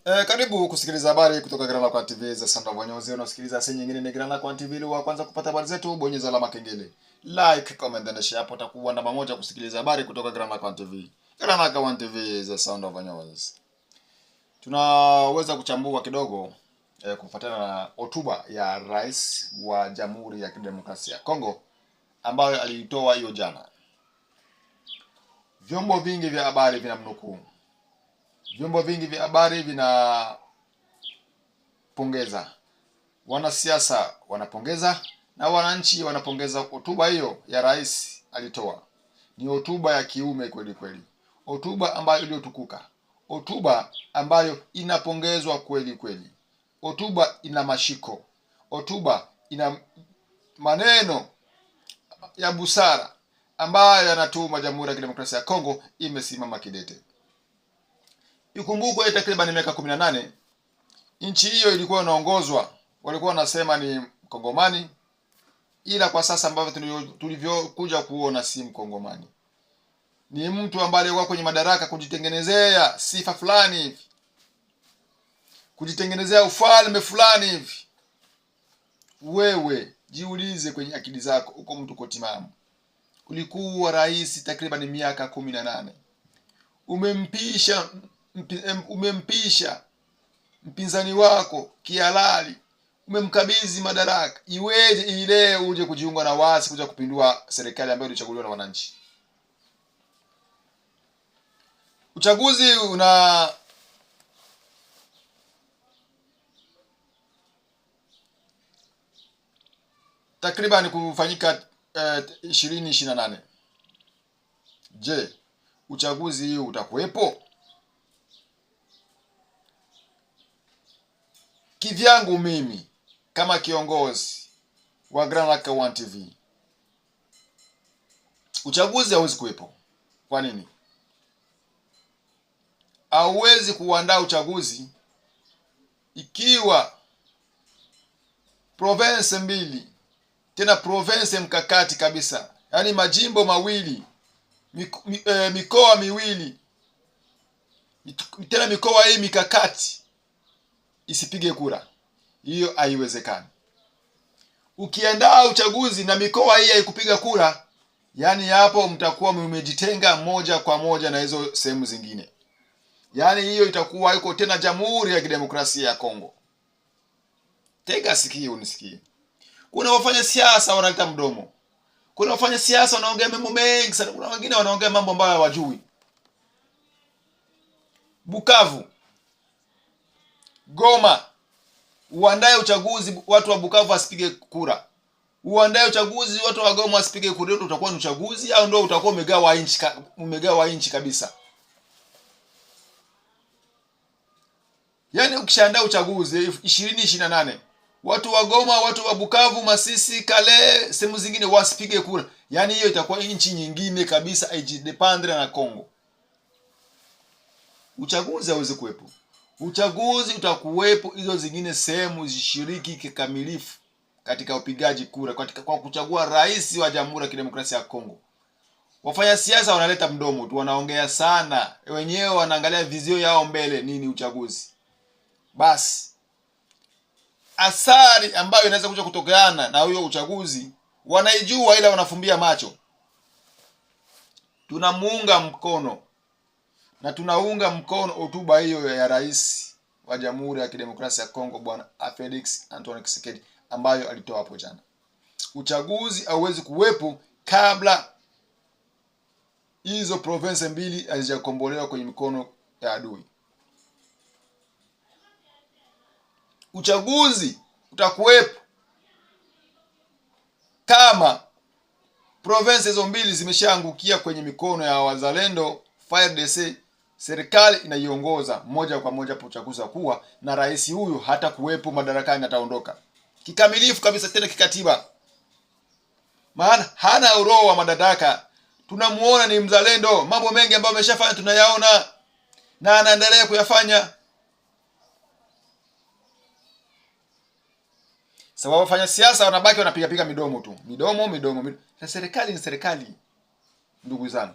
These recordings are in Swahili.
Karibu kusikiliza habari kutoka Granada TV za Sanda Wanyozi. Unasikiliza sehemu nyingine ni Granada TV. Ili wa kwanza kupata habari zetu, bonyeza alama kengele. Like, comment and share, hapo utakuwa namba moja kusikiliza habari kutoka Granada TV. Granada TV za Sanda Wanyozi. Tunaweza kuchambua kidogo kufuatana na hotuba ya Rais wa Jamhuri ya Kidemokrasia ya Kongo ambayo aliitoa hiyo jana. Vyombo vingi vya habari vinamnukuu. Vyombo vingi vya habari vinapongeza, wanasiasa wanapongeza na wananchi wanapongeza hotuba hiyo ya rais alitoa. Ni hotuba ya kiume kweli kweli, hotuba ambayo iliyotukuka, hotuba ambayo inapongezwa kweli kweli, hotuba ina mashiko, hotuba ina maneno ya busara ambayo yanatuma Jamhuri ya Kidemokrasia ya Kongo imesimama kidete. Ikumbukwe takriban miaka 18 nchi hiyo ilikuwa inaongozwa, walikuwa wanasema ni Mkongomani, ila kwa sasa ambavyo tulivyokuja kuona si Mkongomani. Ni mtu ambaye alikuwa kwenye madaraka kujitengenezea sifa fulani hivi, kujitengenezea ufalme fulani hivi. Wewe jiulize kwenye akili zako, uko mtu kotimamu, ulikuwa rais takriban miaka 18, umempisha mpinzani wako kihalali, umemkabidhi madaraka. Iweje ile uje kujiunga na wasi kuja kupindua serikali ambayo ilichaguliwa na wananchi? Uchaguzi una takriban kufanyika 2028. Je, uchaguzi huu utakuwepo? Kivyangu mimi kama kiongozi wa Granada TV, uchaguzi hauwezi kuwepo. Kwa nini? Hauwezi kuandaa uchaguzi ikiwa province mbili, tena province mkakati kabisa, yaani majimbo mawili, mikoa miwili, tena mikoa hii mikakati isipige kura. Hiyo haiwezekani. Ukiandaa uchaguzi na mikoa hii haikupiga kura, yani hapo mtakuwa mmejitenga moja kwa moja na hizo sehemu zingine. Yani hiyo itakuwa iko tena Jamhuri ya Kidemokrasia ya Kongo. Tega sikio unisikie. Kuna wafanya siasa wanaleta mdomo. Kuna wafanya siasa wanaongea mambo mengi sana. Kuna wengine wanaongea mambo ambayo hawajui. Bukavu, Goma, uandae uchaguzi watu wa Bukavu wasipige kura. Uandae uchaguzi watu wa Goma wasipige kura, ndio utakuwa ni uchaguzi au ndio utakuwa umegawa inchi kabisa? Yaani ukishaandaa uchaguzi 2028, watu wa Goma, watu wa Bukavu, Masisi, Kale, sehemu zingine wasipige kura. Yaani hiyo itakuwa inchi nyingine kabisa, haijidependre na Kongo. Uchaguzi hauwezi kuwepo. Uchaguzi utakuwepo hizo zingine sehemu zishiriki kikamilifu katika upigaji kura, kwa kuchagua rais wa Jamhuri ya Kidemokrasia ya Kongo. Wafanya siasa wanaleta mdomo tu, wanaongea sana, wenyewe wanaangalia vizio yao mbele, nini uchaguzi. Basi athari ambayo inaweza kuja kutokeana na huyo uchaguzi wanaijua, ila wanafumbia macho. Tunamuunga mkono na tunaunga mkono hotuba hiyo ya rais wa Jamhuri ya Kidemokrasia ya Kongo Bwana Felix Antoine Tshisekedi ambayo alitoa hapo jana. Uchaguzi hauwezi kuwepo kabla hizo province mbili hazijakombolewa kwenye mikono ya adui. Uchaguzi utakuwepo kama province hizo mbili zimeshaangukia kwenye mikono ya wazalendo FARDC. Serikali inaiongoza moja kwa moja kwa uchaguzi kuwa na rais huyu hata kuwepo madarakani, ataondoka kikamilifu kabisa, tena kikatiba. Maana hana roho wa madaraka. Tunamuona ni mzalendo, mambo mengi ambayo ameshafanya tunayaona na anaendelea kuyafanya. Sababu wafanya siasa wanabaki wanapiga midomo tu. Midomo. Na serikali ni serikali. Ndugu zangu,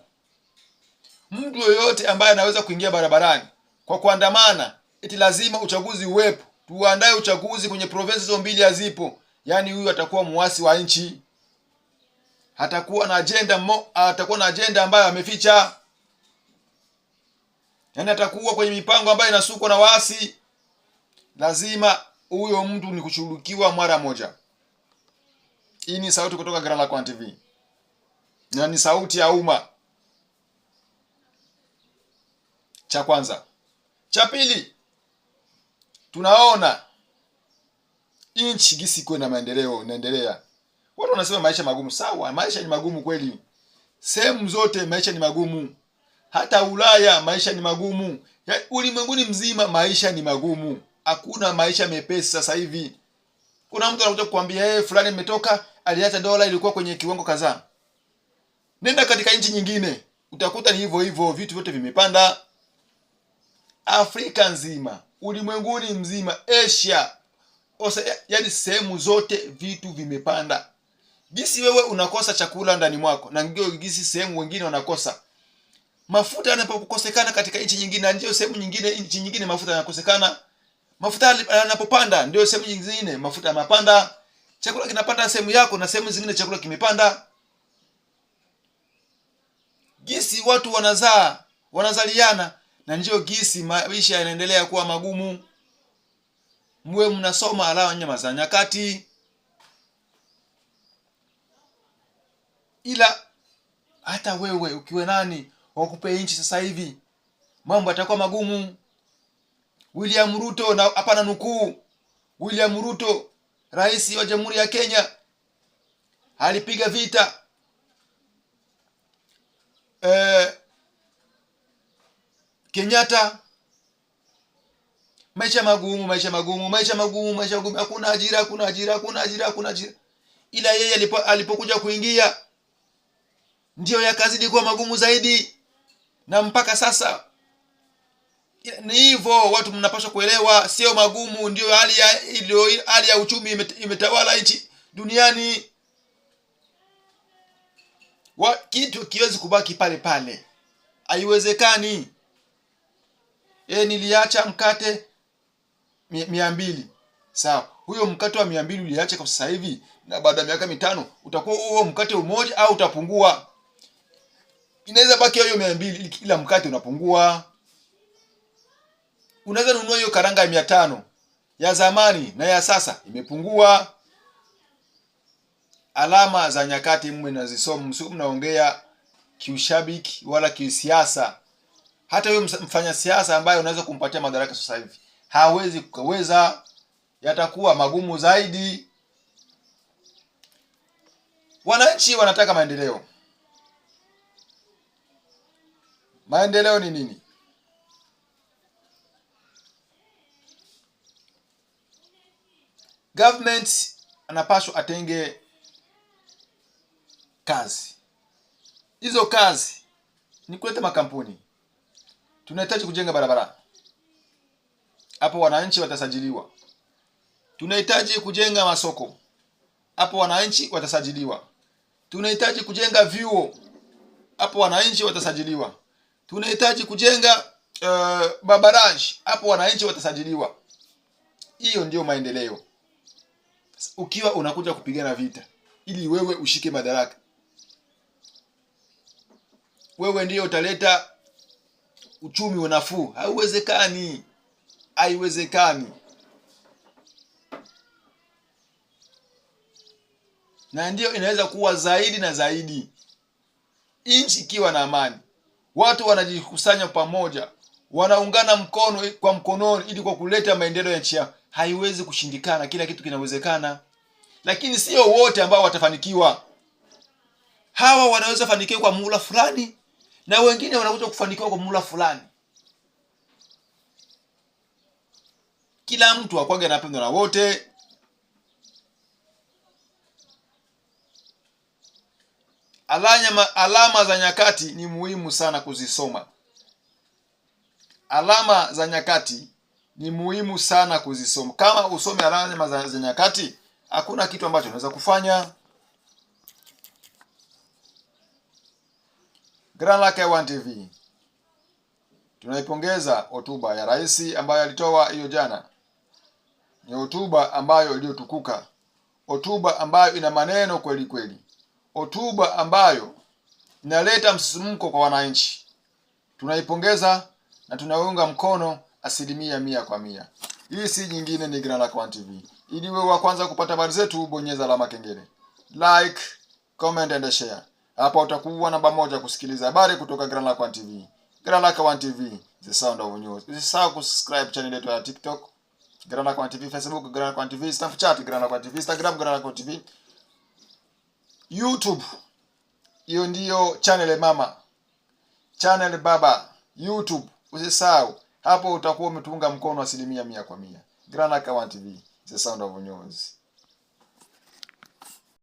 mtu yoyote ambaye anaweza kuingia barabarani kwa kuandamana eti lazima uchaguzi uwepo, tuandae uchaguzi kwenye province hizo mbili hazipo. Yaani huyu atakuwa muasi wa nchi, atakuwa na agenda ambayo ameficha. Yaani atakuwa kwenye mipango ambayo inasukwa na waasi. Lazima huyo mtu ni kushughulikiwa mara moja. Hii ni sauti kutoka Grand Lac One TV, na ni sauti ya umma. Cha kwanza. Cha pili, tunaona nchi gisi kwenda maendeleo inaendelea. Watu wanasema maisha magumu. Sawa, maisha ni magumu kweli. Sehemu zote maisha ni magumu. Hata Ulaya maisha ni magumu. Ulimwenguni mzima maisha ni magumu. Hakuna maisha mepesi sasa hivi. Kuna mtu anakuja kukuambia fulani imetoka, aliacha dola ilikuwa kwenye kiwango kadhaa. Nenda katika nchi nyingine, utakuta ni hivyo hivyo, vitu vyote vimepanda. Afrika nzima, ulimwenguni mzima, Asia, yaani sehemu zote vitu vimepanda. Gisi wewe unakosa chakula ndani mwako, na ndio gisi sehemu wengine wanakosa. Mafuta yanapokosekana katika nchi nyingine, ndio sehemu nyingine, nchi nyingine mafuta yanakosekana. Mafuta yanapopanda ndio sehemu nyingine mafuta yanapanda. Chakula kinapanda sehemu yako na sehemu zingine chakula kimepanda. Gisi watu wanazaliana, na ndio gisi maisha yanaendelea kuwa magumu. Mwe mnasoma alama za nyakati, ila hata wewe ukiwe nani wakupe nchi sasa hivi, mambo yatakuwa magumu. William Ruto, na hapana nukuu, William Ruto, rais wa Jamhuri ya Kenya, alipiga vita Kenyatta. Maisha magumu, hakuna ajira. Ila yeye alipokuja kuingia ndio yakazidi kuwa magumu zaidi, na mpaka sasa ni hivyo. Watu mnapaswa kuelewa, sio magumu ndio hali ya uchumi imetawala nchi duniani. Kitu kiwezi kubaki pale pale, haiwezekani. Niliacha mkate 200. Sawa, huyo mkate wa 200 uliacha kwa sasa hivi, na baada ya miaka 5 utakuwa huo mkate umoja au utapungua. Inaweza baki hiyo 200 ila mkate unapungua. Unaweza nunua hiyo karanga ya 500 ya zamani na ya sasa imepungua. Alama za nyakati mwe nazisoma, msio mnaongea kiushabiki wala kisiasa. Hata huyo mfanya siasa ambaye unaweza kumpatia madaraka sasa hivi hawezi kukaweza, yatakuwa magumu zaidi. Wananchi wanataka maendeleo. Maendeleo ni nini? Government anapaswa atenge kazi. Hizo kazi ni kuleta makampuni. Tunahitaji kujenga barabara, hapo wananchi watasajiliwa. Tunahitaji kujenga masoko, hapo wananchi watasajiliwa. Tunahitaji kujenga vyuo, hapo wananchi watasajiliwa. Tunahitaji kujenga mabaraji, hapo wananchi watasajiliwa. Hiyo ndio maendeleo. Ukiwa unakuja kupigana vita ili wewe ushike madaraka, wewe ndio utaleta uchumi unafuu, haiwezekani. Na ndio inaweza kuwa zaidi na zaidi nchi ikiwa na amani. Watu wanajikusanya pamoja, wanaungana mkono kwa mkononi ili kwa kuleta maendeleo ya nchi yao. Haiwezi kushindikana, kila kitu kinawezekana. Lakini sio wote ambao watafanikiwa. Hawa wanaweza fanikiwa kwa muhula fulani, na wengine wanakuja kufanikiwa kwa muhula fulani. Kila mtu akwange anapendwa na wote. Alama za nyakati ni muhimu sana kuzisoma. Alama za nyakati ni muhimu sana kuzisoma. Kama usome alama za nyakati, hakuna kitu ambacho unaweza kufanya. Grand Lac One TV. Tunaipongeza hotuba ya rais ambayo alitoa hiyo jana. Ni hotuba ambayo iliyotukuka, hotuba ambayo ina maneno kweli kweli, hotuba ambayo inaleta msisimko kwa wananchi. Tunaipongeza na tunaunga mkono 100%. Hii si nyingine, ni Grand Lac One TV. Ili wewe wa kwanza kupata habari zetu, bonyeza alama kengele, like, comment and share. Hapa utakuwa namba moja kusikiliza habari kutoka Grand Lac One TV. Grand Lac One TV, the sound of news. Usisahau kusubscribe channel yetu ya TikTok Grand Lac One TV, Facebook Grand Lac One TV, Snapchat Grand Lac One TV, Instagram Grand Lac One TV, YouTube. Hiyo ndiyo channel mama, channel baba, YouTube. Usisahau hapo, utakuwa umetuunga mkono 100%. Grand Lac One TV, the sound of news.